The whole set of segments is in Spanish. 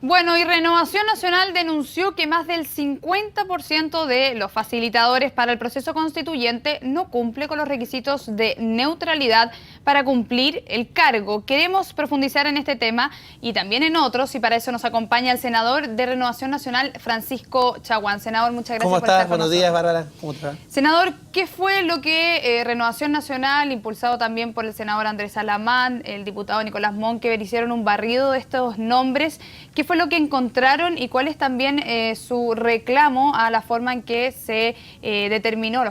Bueno, y Renovación Nacional denunció que más del 50% de los facilitadores para el proceso constituyente no cumple con los requisitos de neutralidad para cumplir el cargo. Queremos profundizar en este tema y también en otros, y para eso nos acompaña el senador de Renovación Nacional, Francisco Chaguán. Senador, muchas gracias ¿Cómo por estar estás? con Buenos nosotros. días, Bárbara. ¿Cómo te va? Senador, ¿qué fue lo que Renovación Nacional, impulsado también por el senador Andrés Alamán, el diputado Nicolás Monkever, hicieron un barrido de estos nombres? ¿Qué fue lo que encontraron y cuál es también su reclamo a la forma en que se determinaron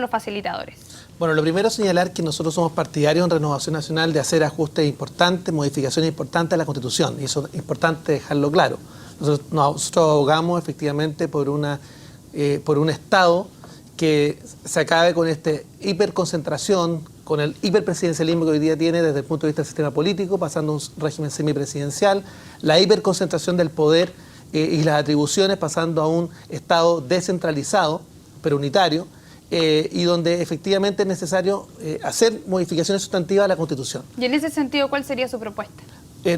los facilitadores? Bueno, lo primero es señalar que nosotros somos partidarios en Renovación Nacional de hacer ajustes importantes, modificaciones importantes a la Constitución, y eso es importante dejarlo claro. Nosotros abogamos efectivamente por un Estado que se acabe con esta hiperconcentración, con el hiperpresidencialismo que hoy día tiene desde el punto de vista del sistema político, pasando a un régimen semipresidencial, la hiperconcentración del poder y las atribuciones, pasando a un Estado descentralizado, pero unitario, y donde efectivamente es necesario hacer modificaciones sustantivas a la Constitución. Y en ese sentido, ¿cuál sería su propuesta?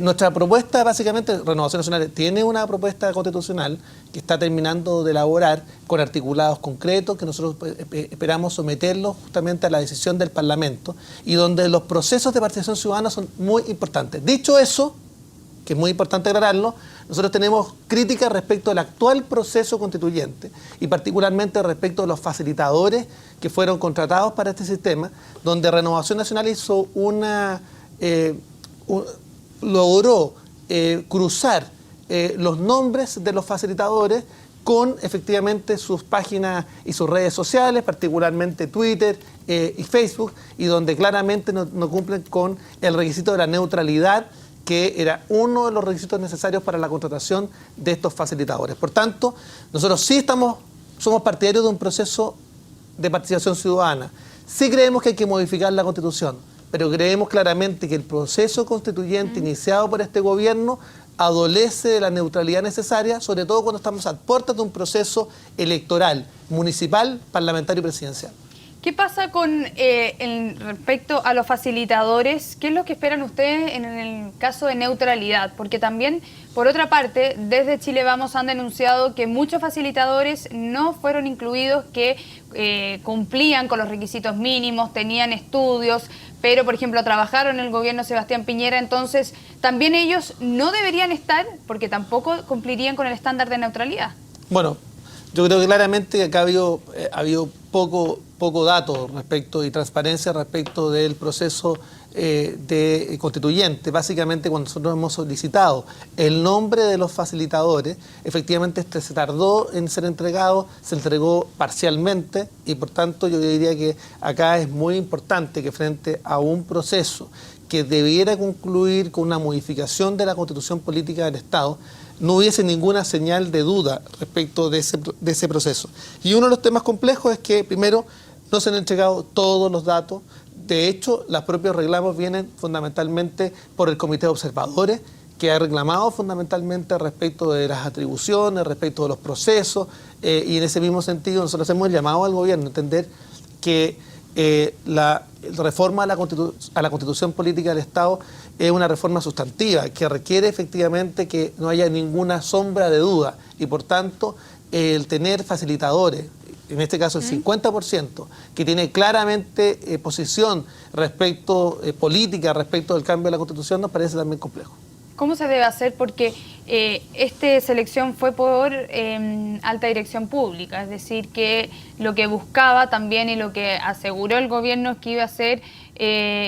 Nuestra propuesta, básicamente, Renovación Nacional tiene una propuesta constitucional que está terminando de elaborar con articulados concretos que nosotros esperamos someterlos justamente a la decisión del Parlamento y donde los procesos de participación ciudadana son muy importantes. Dicho eso, que es muy importante aclararlo, nosotros tenemos críticas respecto al actual proceso constituyente y particularmente respecto a los facilitadores que fueron contratados para este sistema, donde Renovación Nacional hizo logró cruzar los nombres de los facilitadores con efectivamente sus páginas y sus redes sociales, particularmente Twitter y Facebook, y donde claramente no cumplen con el requisito de la neutralidad, que era uno de los requisitos necesarios para la contratación de estos facilitadores. Por tanto, nosotros sí somos partidarios de un proceso de participación ciudadana. Sí creemos que hay que modificar la Constitución, pero creemos claramente que el proceso constituyente iniciado por este gobierno adolece de la neutralidad necesaria, sobre todo cuando estamos a puertas de un proceso electoral, municipal, parlamentario y presidencial. ¿Qué pasa con respecto a los facilitadores? ¿Qué es lo que esperan ustedes en el caso de neutralidad? Porque también, por otra parte, desde Chile Vamos han denunciado que muchos facilitadores no fueron incluidos, que cumplían con los requisitos mínimos, tenían estudios, pero, por ejemplo, trabajaron en el gobierno de Sebastián Piñera, entonces también ellos no deberían estar porque tampoco cumplirían con el estándar de neutralidad. Bueno, yo creo que claramente acá ha habido poco dato respecto y transparencia respecto del proceso constituyente. Básicamente, cuando nosotros hemos solicitado el nombre de los facilitadores, efectivamente este se tardó en ser entregado, se entregó parcialmente y por tanto yo diría que acá es muy importante que frente a un proceso que debiera concluir con una modificación de la Constitución Política del Estado, no hubiese ninguna señal de duda respecto de ese proceso. Y uno de los temas complejos es que, primero, no se han entregado todos los datos. De hecho, los propios reclamos vienen fundamentalmente por el Comité de Observadores, que ha reclamado fundamentalmente respecto de las atribuciones, respecto de los procesos, y en ese mismo sentido nosotros hemos llamado al gobierno a entender que la reforma a la Constitución Política del Estado es una reforma sustantiva que requiere efectivamente que no haya ninguna sombra de duda y por tanto el tener facilitadores, en este caso el 50%, que tiene claramente posición respecto política, respecto del cambio de la Constitución, nos parece también complejo. ¿Cómo se debe hacer? Porque esta selección fue por alta dirección pública, es decir, que lo que buscaba también y lo que aseguró el gobierno es que iba a ser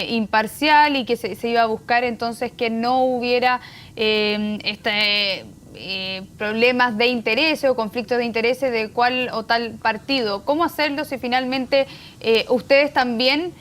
imparcial y que se iba a buscar entonces que no hubiera problemas de interés o conflictos de intereses de cual o tal partido. ¿Cómo hacerlo si finalmente ustedes también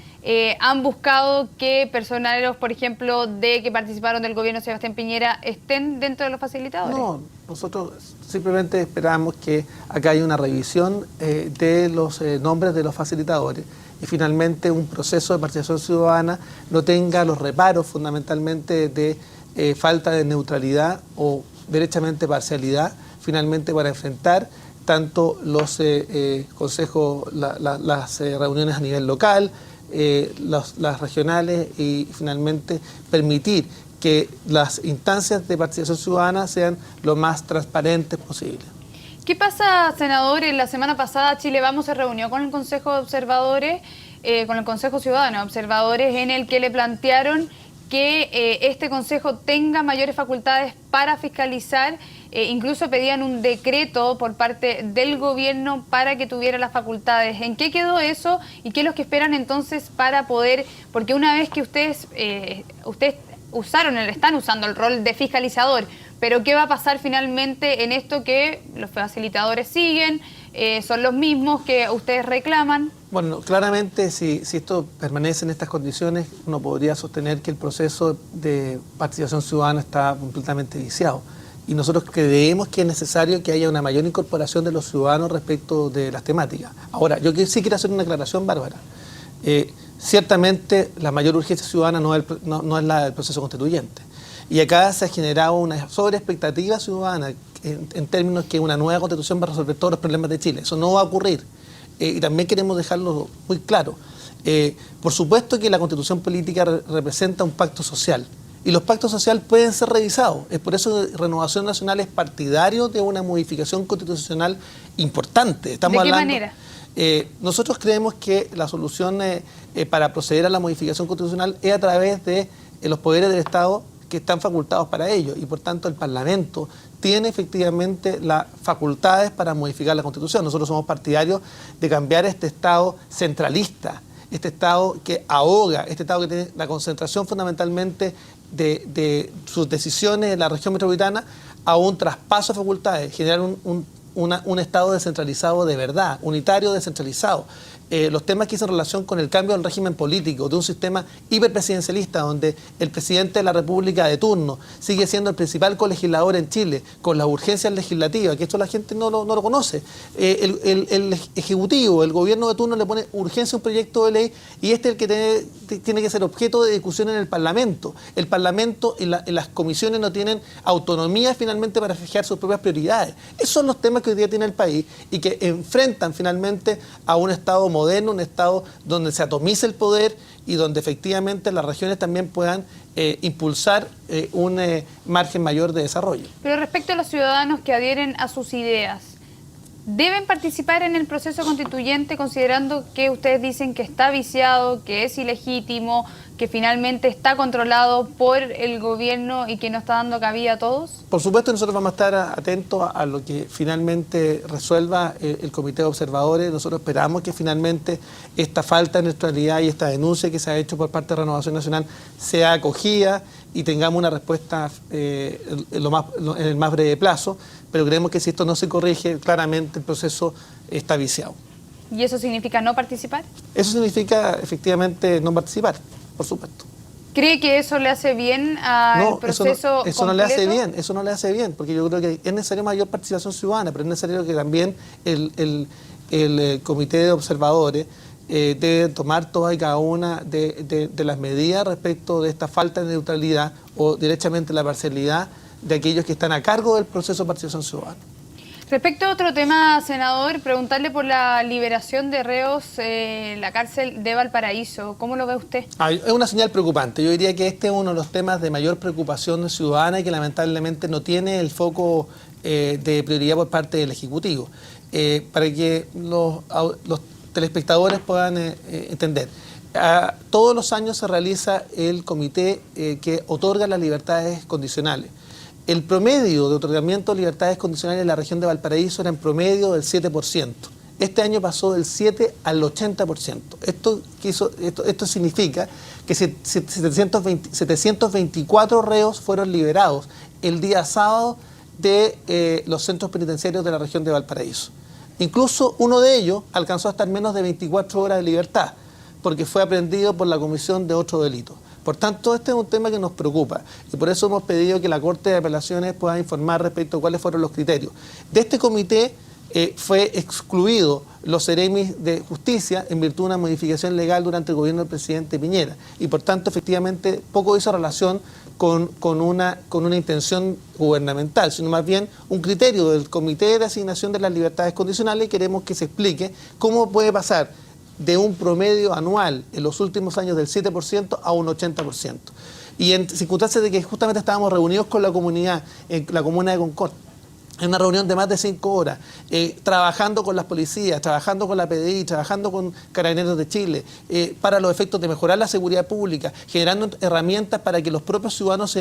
han buscado que personeros, por ejemplo, que participaron del gobierno de Sebastián Piñera estén dentro de los facilitadores? No, nosotros simplemente esperamos que acá haya una revisión de los nombres de los facilitadores y finalmente un proceso de participación ciudadana no tenga los reparos fundamentalmente de falta de neutralidad o derechamente parcialidad, finalmente para enfrentar tanto los consejos, las reuniones a nivel local, las regionales y finalmente permitir que las instancias de participación ciudadana sean lo más transparentes posible. ¿Qué pasa, senador? La semana pasada Chile Vamos se reunió con el Consejo de Observadores, con el Consejo Ciudadano de Observadores, en el que le plantearon que este Consejo tenga mayores facultades para fiscalizar. Incluso pedían un decreto por parte del gobierno para que tuviera las facultades. ¿En qué quedó eso y qué es lo que esperan entonces para poder...? Porque una vez que ustedes están usando el rol de fiscalizador, pero ¿qué va a pasar finalmente en esto que los facilitadores siguen, son los mismos que ustedes reclaman? Bueno, claramente si esto permanece en estas condiciones, uno podría sostener que el proceso de participación ciudadana está completamente viciado. Y nosotros creemos que es necesario que haya una mayor incorporación de los ciudadanos respecto de las temáticas. Ahora, yo sí quiero hacer una aclaración, Bárbara. Ciertamente la mayor urgencia ciudadana no es la del proceso constituyente. Y acá se ha generado una sobreexpectativa ciudadana en términos que una nueva constitución va a resolver todos los problemas de Chile. Eso no va a ocurrir. Y también queremos dejarlo muy claro. Por supuesto que la constitución política representa un pacto social. Y los pactos sociales pueden ser revisados. Es por eso que Renovación Nacional es partidario de una modificación constitucional importante. ¿De qué manera? Nosotros creemos que la solución para proceder a la modificación constitucional es a través de los poderes del Estado que están facultados para ello. Y por tanto el Parlamento tiene efectivamente las facultades para modificar la Constitución. Nosotros somos partidarios de cambiar este Estado centralista, este Estado que ahoga, este Estado que tiene la concentración fundamentalmente de sus decisiones en la región metropolitana a un traspaso de facultades, generar un Estado descentralizado de verdad, unitario descentralizado. Los temas que hizo en relación con el cambio del régimen político, de un sistema hiperpresidencialista donde el presidente de la República de turno sigue siendo el principal colegislador en Chile, con las urgencias legislativas, que esto la gente no lo conoce. El Ejecutivo, el gobierno de turno le pone urgencia a un proyecto de ley y este es el que tiene que ser objeto de discusión en el Parlamento. El Parlamento y las comisiones no tienen autonomía finalmente para fijar sus propias prioridades. Esos son los temas que hoy día tiene el país y que enfrentan finalmente a un Estado moderno, un Estado donde se atomice el poder y donde efectivamente las regiones también puedan impulsar un margen mayor de desarrollo. Pero respecto a los ciudadanos que adhieren a sus ideas, ¿deben participar en el proceso constituyente considerando que ustedes dicen que está viciado, que es ilegítimo, que finalmente está controlado por el gobierno y que no está dando cabida a todos? Por supuesto, nosotros vamos a estar atentos a lo que finalmente resuelva el Comité de Observadores. Nosotros esperamos que finalmente esta falta de neutralidad y esta denuncia que se ha hecho por parte de Renovación Nacional sea acogida y tengamos una respuesta en el más breve plazo, pero creemos que si esto no se corrige, claramente el proceso está viciado. ¿Y eso significa no participar? Eso significa efectivamente no participar, por supuesto. ¿Cree que eso le hace bien al proceso eso no le hace bien, eso no le hace bien, porque yo creo que es necesaria mayor participación ciudadana, pero es necesario que también el Comité de Observadores debe tomar todas y cada una de las medidas respecto de esta falta de neutralidad o directamente la parcialidad de aquellos que están a cargo del proceso de participación ciudadana. Respecto a otro tema, senador, preguntarle por la liberación de reos en la cárcel de Valparaíso. ¿Cómo lo ve usted? Es una señal preocupante. Yo diría que este es uno de los temas de mayor preocupación ciudadana y que lamentablemente no tiene el foco de prioridad por parte del Ejecutivo. Para que los telespectadores puedan entender. Todos los años se realiza el comité que otorga las libertades condicionales. El promedio de otorgamiento de libertades condicionales en la región de Valparaíso era en promedio del 7%. Este año pasó del 7 al 80%. Esto significa que 724 reos fueron liberados el día sábado de los centros penitenciarios de la región de Valparaíso. Incluso uno de ellos alcanzó a estar menos de 24 horas de libertad, porque fue aprehendido por la comisión de otro delito. Por tanto, este es un tema que nos preocupa y por eso hemos pedido que la Corte de Apelaciones pueda informar respecto a cuáles fueron los criterios. De este comité fue excluido los seremis de justicia en virtud de una modificación legal durante el gobierno del presidente Piñera y por tanto, efectivamente, poco hizo relación con una intención gubernamental, sino más bien un criterio del Comité de Asignación de las Libertades Condicionales y queremos que se explique cómo puede pasar de un promedio anual en los últimos años del 7% a un 80%. Y en circunstancias de que justamente estábamos reunidos con la comunidad, en la comuna de Concord, en una reunión de más de 5 horas, trabajando con las policías, trabajando con la PDI, trabajando con Carabineros de Chile, para los efectos de mejorar la seguridad pública, generando herramientas para que los propios ciudadanos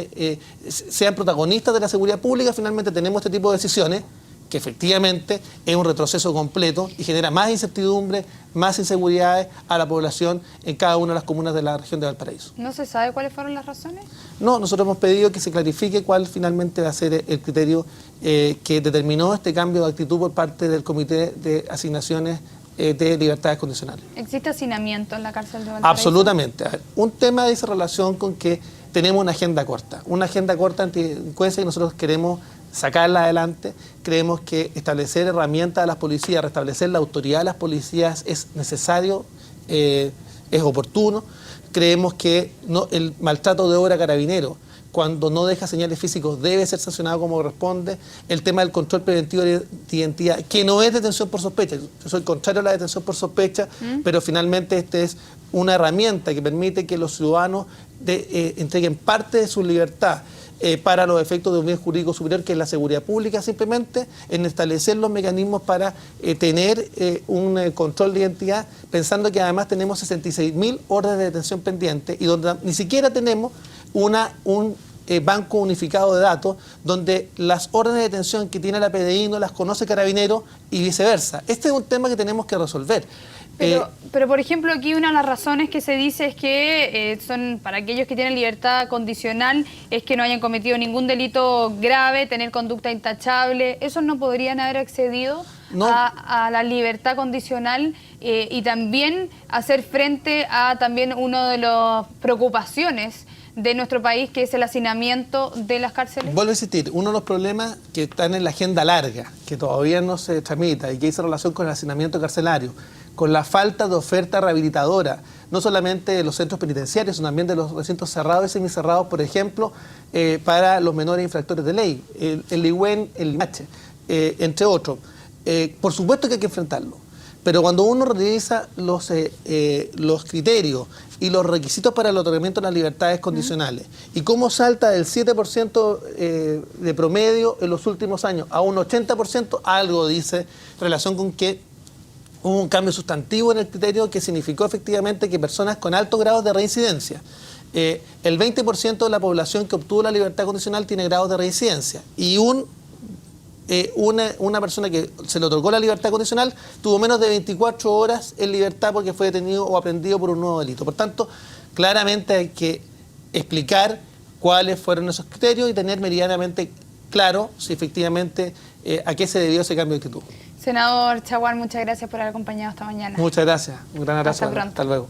sean protagonistas de la seguridad pública. Finalmente tenemos este tipo de decisiones que efectivamente es un retroceso completo y genera más incertidumbre, más inseguridades a la población en cada una de las comunas de la región de Valparaíso. ¿No se sabe cuáles fueron las razones? No, nosotros hemos pedido que se clarifique cuál finalmente va a ser el criterio que determinó este cambio de actitud por parte del Comité de Asignaciones de Libertades Condicionales. ¿Existe hacinamiento en la cárcel de Valparaíso? Absolutamente. A ver, un tema dice relación con que tenemos una agenda corta antidelincuencia y nosotros queremos sacarla adelante. Creemos que establecer herramientas a las policías, restablecer la autoridad de las policías es necesario, es oportuno. Creemos que el maltrato de obra carabinero, cuando no deja señales físicos, debe ser sancionado como corresponde. El tema del control preventivo de identidad, que no es detención por sospecha. Yo soy contrario a la detención por sospecha, pero finalmente este es una herramienta que permite que los ciudadanos entreguen parte de su libertad para los efectos de un bien jurídico superior, que es la seguridad pública, simplemente en establecer los mecanismos para tener un control de identidad, pensando que además tenemos 66.000 órdenes de detención pendientes y donde ni siquiera tenemos un banco unificado de datos donde las órdenes de detención que tiene la PDI no las conoce Carabineros y viceversa. Este es un tema que tenemos que resolver. Pero, por ejemplo, aquí una de las razones que se dice es que son para aquellos que tienen libertad condicional, es que no hayan cometido ningún delito grave, tener conducta intachable. ¿Esos no podrían haber accedido a la libertad condicional y también hacer frente a también una de las preocupaciones de nuestro país, que es el hacinamiento de las cárceles? Vuelvo a insistir, uno de los problemas que están en la agenda larga, que todavía no se tramita y que dice relación con el hacinamiento carcelario, con la falta de oferta rehabilitadora, no solamente de los centros penitenciarios, sino también de los recintos cerrados y semicerrados, por ejemplo, para los menores infractores de ley, el Ligüen, el Limache, entre otros. Por supuesto que hay que enfrentarlo, pero cuando uno revisa los criterios y los requisitos para el otorgamiento de las libertades condicionales y cómo salta del 7% de promedio en los últimos años a un 80%, algo dice en relación con que hubo un cambio sustantivo en el criterio que significó efectivamente que personas con altos grados de reincidencia, el 20% de la población que obtuvo la libertad condicional tiene grados de reincidencia y una persona que se le otorgó la libertad condicional tuvo menos de 24 horas en libertad porque fue detenido o aprehendido por un nuevo delito. Por tanto, claramente hay que explicar cuáles fueron esos criterios y tener meridianamente claro si efectivamente a qué se debió ese cambio de actitud. Senador Chaguán, muchas gracias por haber acompañado esta mañana. Muchas gracias. Un gran abrazo. Hasta pronto. Hasta luego.